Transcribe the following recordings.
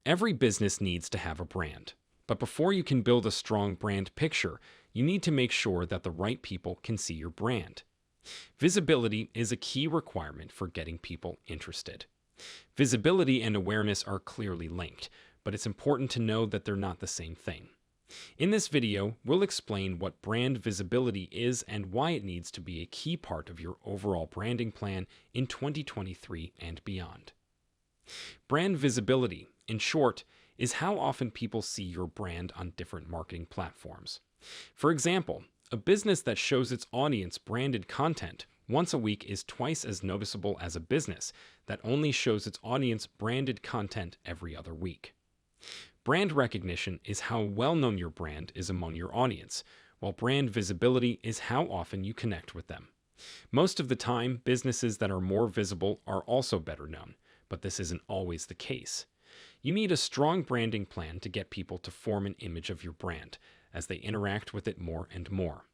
Every business needs to have a brand. But before you can build a strong brand picture, you need to make sure that the right people can see your brand. Visibility is a key requirement for getting people interested. Visibility and awareness are clearly linked, but it's important to know that they're not the same thing. In this video, we'll explain what brand visibility is and why it needs to be a key part of your overall branding plan in 2023 and beyond. Brand visibility, in short, is how often people see your brand on different marketing platforms. For example, a business that shows its audience branded content once a week is twice as noticeable as a business that only shows its audience branded content every other week. Brand recognition is how well known your brand is among your audience, while brand visibility is how often you connect with them. Most of the time, businesses that are more visible are also better known, but this isn't always the case. You need a strong branding plan to get people to form an image of your brand as they interact with it more and more.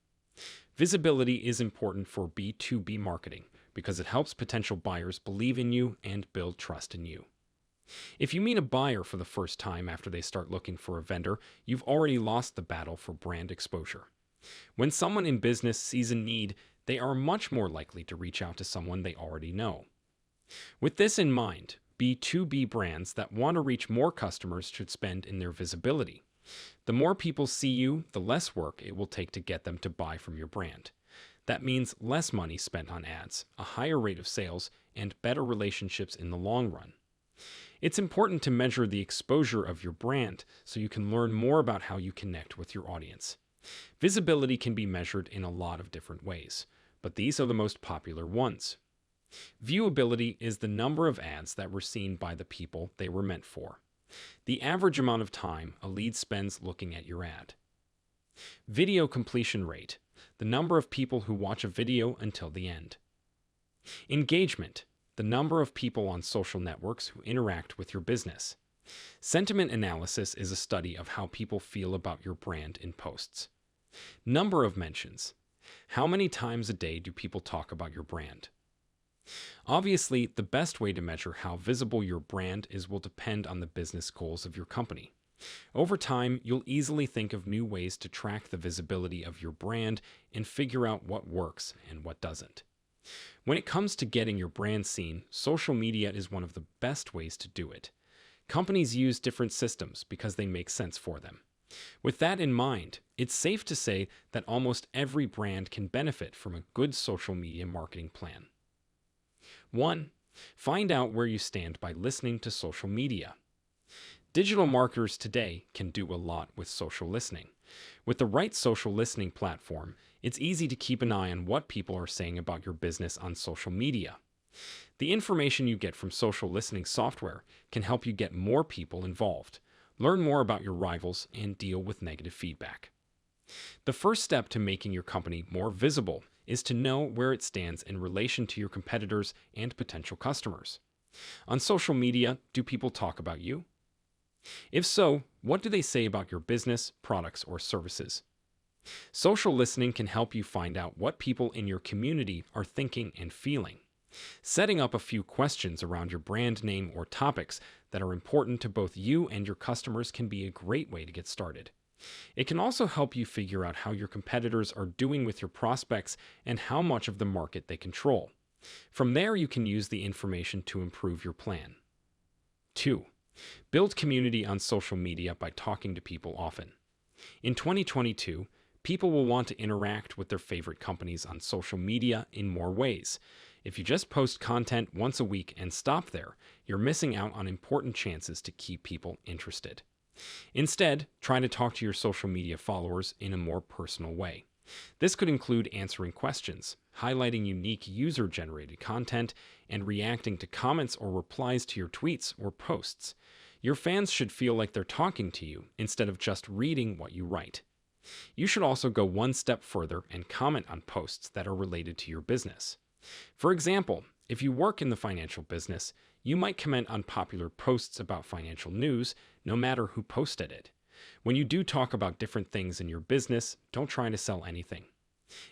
Visibility is important for B2B marketing because it helps potential buyers believe in you and build trust in you. If you meet a buyer for the first time after they start looking for a vendor, you've already lost the battle for brand exposure. When someone in business sees a need, they are much more likely to reach out to someone they already know. With this in mind, B2B brands that want to reach more customers should spend in their visibility. The more people see you, the less work it will take to get them to buy from your brand. That means less money spent on ads, a higher rate of sales, and better relationships in the long run. It's important to measure the exposure of your brand so you can learn more about how you connect with your audience. Visibility can be measured in a lot of different ways, but these are the most popular ones. Viewability is the number of ads that were seen by the people they were meant for. The average amount of time a lead spends looking at your ad. Video completion rate, the number of people who watch a video until the end. Engagement, the number of people on social networks who interact with your business. Sentiment analysis is a study of how people feel about your brand in posts. Number of mentions, how many times a day do people talk about your brand? Obviously, the best way to measure how visible your brand is will depend on the business goals of your company. Over time, you'll easily think of new ways to track the visibility of your brand and figure out what works and what doesn't. When it comes to getting your brand seen, social media is one of the best ways to do it. Companies use different systems because they make sense for them. With that in mind, it's safe to say that almost every brand can benefit from a good social media marketing plan. 1. Find out where you stand by listening to social media. Digital marketers today can do a lot with social listening. With the right social listening platform, it's easy to keep an eye on what people are saying about your business on social media. The information you get from social listening software can help you get more people involved, learn more about your rivals, and deal with negative feedback. The first step to making your company more visible is to know where it stands in relation to your competitors and potential customers. On social media, do people talk about you? If so, what do they say about your business, products, or services? Social listening can help you find out what people in your community are thinking and feeling. Setting up a few questions around your brand name or topics that are important to both you and your customers can be a great way to get started. It can also help you figure out how your competitors are doing with your prospects and how much of the market they control. From there, you can use the information to improve your plan. 2. Build community on social media by talking to people often. In 2022, people will want to interact with their favorite companies on social media in more ways. If you just post content once a week and stop there, you're missing out on important chances to keep people interested. Instead, try to talk to your social media followers in a more personal way. This could include answering questions, highlighting unique user-generated content, and reacting to comments or replies to your tweets or posts. Your fans should feel like they're talking to you instead of just reading what you write. You should also go one step further and comment on posts that are related to your business. For example, if you work in the financial business, you might comment on popular posts about financial news, no matter who posted it. When you do talk about different things in your business, don't try to sell anything.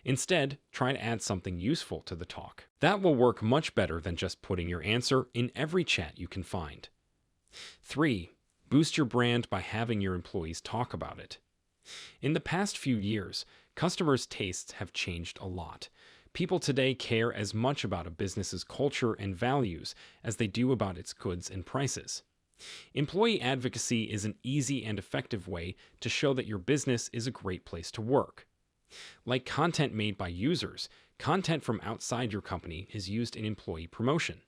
Instead, try to add something useful to the talk. That will work much better than just putting your answer in every chat you can find. 3. Boost your brand by having your employees talk about it. In the past few years, customers' tastes have changed a lot. People today care as much about a business's culture and values as they do about its goods and prices. Employee advocacy is an easy and effective way to show that your business is a great place to work. Like content made by users, content from outside your company is used in employee promotion.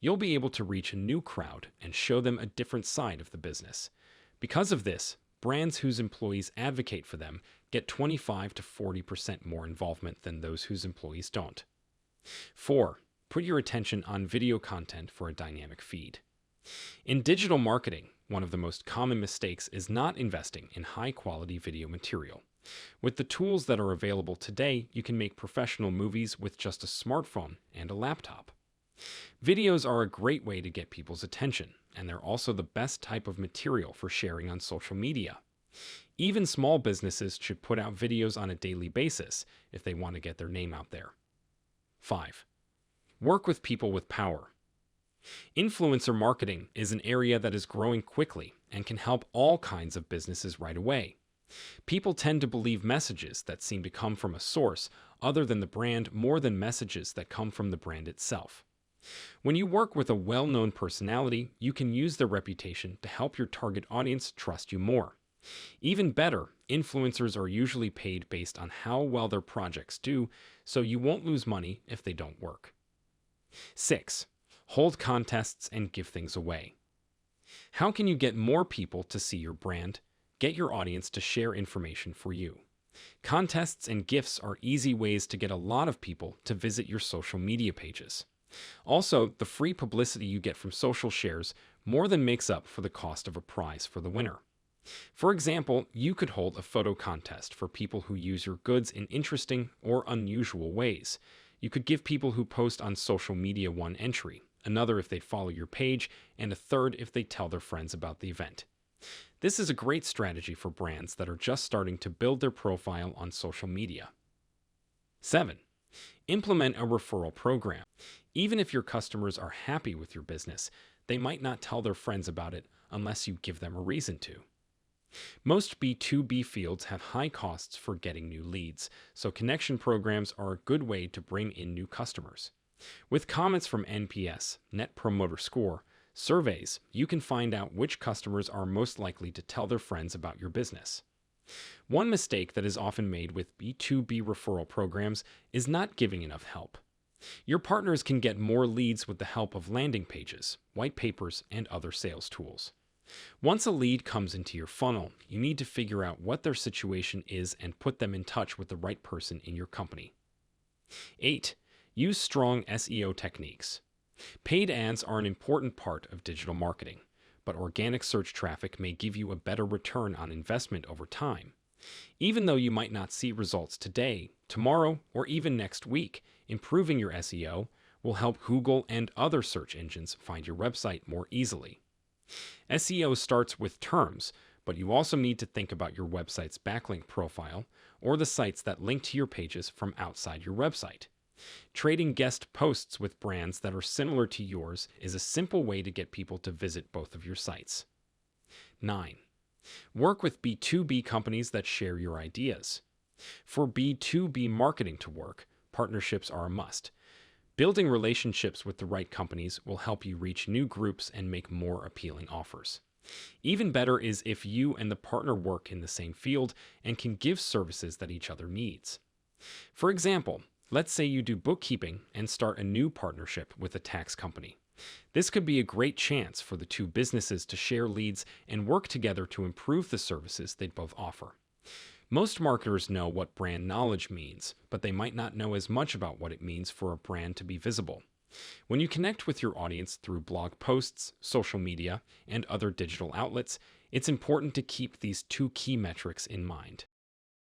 You'll be able to reach a new crowd and show them a different side of the business. Because of this, brands whose employees advocate for them get 25 to 40% more involvement than those whose employees don't. 4. Put your attention on video content for a dynamic feed. In digital marketing, one of the most common mistakes is not investing in high-quality video material. With the tools that are available today, you can make professional movies with just a smartphone and a laptop. Videos are a great way to get people's attention, and they're also the best type of material for sharing on social media. Even small businesses should put out videos on a daily basis if they want to get their name out there. 5. Work with people with power. Influencer marketing is an area that is growing quickly and can help all kinds of businesses right away. People tend to believe messages that seem to come from a source other than the brand more than messages that come from the brand itself. When you work with a well-known personality, you can use their reputation to help your target audience trust you more. Even better, influencers are usually paid based on how well their projects do, so you won't lose money if they don't work. 6. Hold contests and give things away. How can you get more people to see your brand? Get your audience to share information for you. Contests and gifts are easy ways to get a lot of people to visit your social media pages. Also, the free publicity you get from social shares more than makes up for the cost of a prize for the winner. For example, you could hold a photo contest for people who use your goods in interesting or unusual ways. You could give people who post on social media one entry, another if they follow your page, and a third if they tell their friends about the event. This is a great strategy for brands that are just starting to build their profile on social media. 7. Implement a referral program. Even if your customers are happy with your business, they might not tell their friends about it unless you give them a reason to. Most B2B fields have high costs for getting new leads, so connection programs are a good way to bring in new customers. With comments from NPS, Net Promoter Score, surveys, you can find out which customers are most likely to tell their friends about your business. One mistake that is often made with B2B referral programs is not giving enough help. Your partners can get more leads with the help of landing pages, white papers, and other sales tools. Once a lead comes into your funnel, you need to figure out what their situation is and put them in touch with the right person in your company. 8. Use strong SEO techniques. Paid ads are an important part of digital marketing, but organic search traffic may give you a better return on investment over time. Even though you might not see results today, tomorrow, or even next week, improving your SEO will help Google and other search engines find your website more easily. SEO starts with terms, but you also need to think about your website's backlink profile or the sites that link to your pages from outside your website. Trading guest posts with brands that are similar to yours is a simple way to get people to visit both of your sites. 9. Work with B2B companies that share your ideas. For B2B marketing to work, partnerships are a must. Building relationships with the right companies will help you reach new groups and make more appealing offers. Even better is if you and the partner work in the same field and can give services that each other needs. For example, let's say you do bookkeeping and start a new partnership with a tax company. This could be a great chance for the two businesses to share leads and work together to improve the services they both offer. Most marketers know what brand knowledge means, but they might not know as much about what it means for a brand to be visible. When you connect with your audience through blog posts, social media, and other digital outlets, it's important to keep these two key metrics in mind.